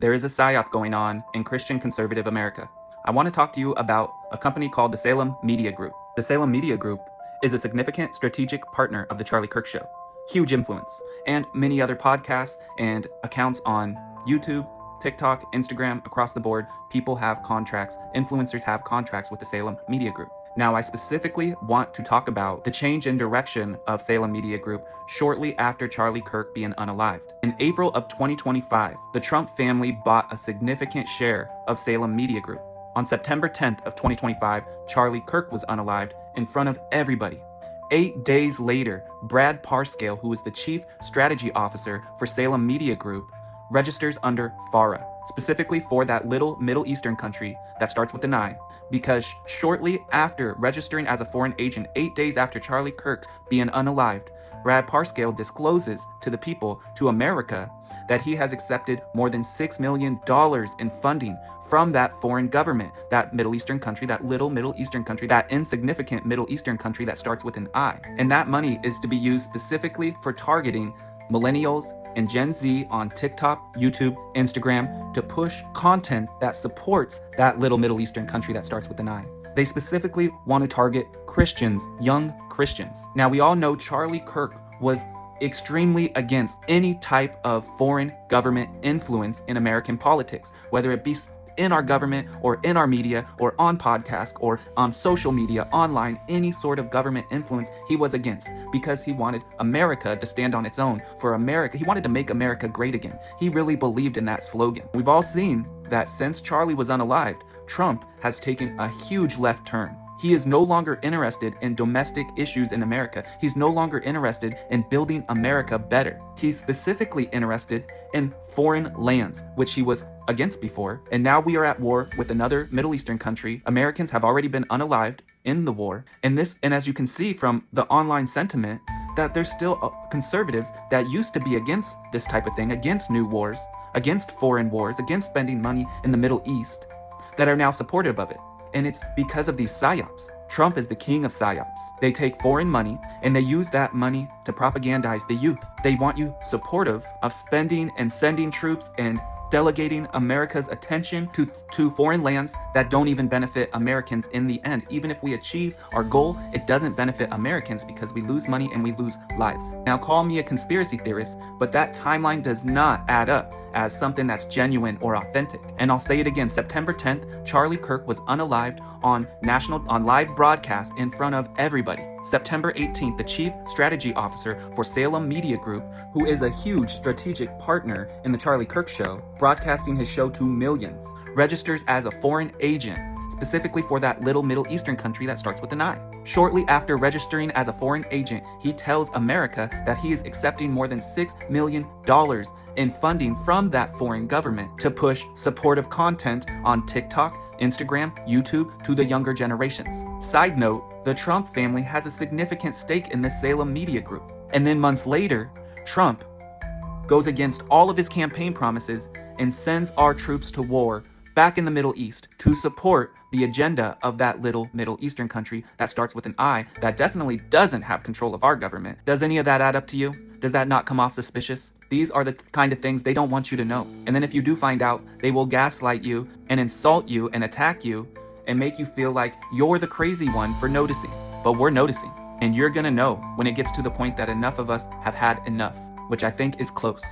There is a psyop going on in Christian conservative America. I want to talk to you about a company called the Salem Media Group. The Salem Media Group is a significant strategic partner of the Charlie Kirk Show. Huge influence, and many other podcasts and accounts on YouTube, TikTok, Instagram, across the board. People have contracts, influencers have contracts with the Salem Media Group. Now, I specifically want to talk about the change in direction of Salem Media Group shortly after Charlie Kirk being unalived. In April of 2025, the Trump family bought a significant share of Salem Media Group. On September 10th of 2025, Charlie Kirk was unalived in front of everybody. 8 days later, Brad Parscale, who is the chief strategy officer for Salem Media Group, registers under FARA, specifically for that little Middle Eastern country that starts with an I, because shortly after registering as a foreign agent, 8 days after Charlie Kirk being unalived, Brad Parscale discloses to the people, to America, that he has accepted more than $6 million in funding from that foreign government, that Middle Eastern country, that little Middle Eastern country, that insignificant Middle Eastern country that starts with an I. And that money is to be used specifically for targeting millennials and Gen Z on TikTok, YouTube, Instagram to push content that supports that little Middle Eastern country that starts with an I. They specifically want to target Christians, young Christians. Now, we all know Charlie Kirk was extremely against any type of foreign government influence in American politics, whether it be in our government or in our media or on podcasts or on social media, online, any sort of government influence he was against, because he wanted America to stand on its own. For America, he wanted to make America great again. He really believed in that slogan. We've all seen that since Charlie was unalived, Trump has taken a huge left turn. He is no longer interested in domestic issues in America. He's no longer interested in building America better. He's specifically interested in foreign lands, which he was against before. And now we are at war with another Middle Eastern country. Americans have already been unalived in the war. And as you can see from the online sentiment, that there's still conservatives that used to be against this type of thing, against new wars, against foreign wars, against spending money in the Middle East, that are now supportive of it. And it's because of these psyops. Trump is the king of psyops. They take foreign money and they use that money to propagandize the youth. They want you supportive of spending and sending troops and delegating America's attention to foreign lands that don't even benefit Americans in the end. Even if we achieve our goal, it doesn't benefit Americans because we lose money and we lose lives. Now, call me a conspiracy theorist, but that timeline does not add up as something that's genuine or authentic. And I'll say it again, September 10th, Charlie Kirk was unalived on live broadcast in front of everybody. September 18th, the chief strategy officer for Salem Media Group, who is a huge strategic partner in the Charlie Kirk Show, broadcasting his show to millions, registers as a foreign agent, specifically for that little Middle Eastern country that starts with an I. Shortly after registering as a foreign agent, he tells America that he is accepting more than $6 million in funding from that foreign government to push supportive content on TikTok, Instagram, YouTube to the younger generations. Side note, the Trump family has a significant stake in the Salem Media Group. And then months later, Trump goes against all of his campaign promises and sends our troops to war back in the Middle East to support the agenda of that little Middle Eastern country that starts with an I, that definitely doesn't have control of our government. Does any of that add up to you? Does that not come off suspicious? These are the kind of things they don't want you to know. And then if you do find out, they will gaslight you and insult you and attack you and make you feel like you're the crazy one for noticing. But we're noticing. And you're gonna know when it gets to the point that enough of us have had enough, which I think is close.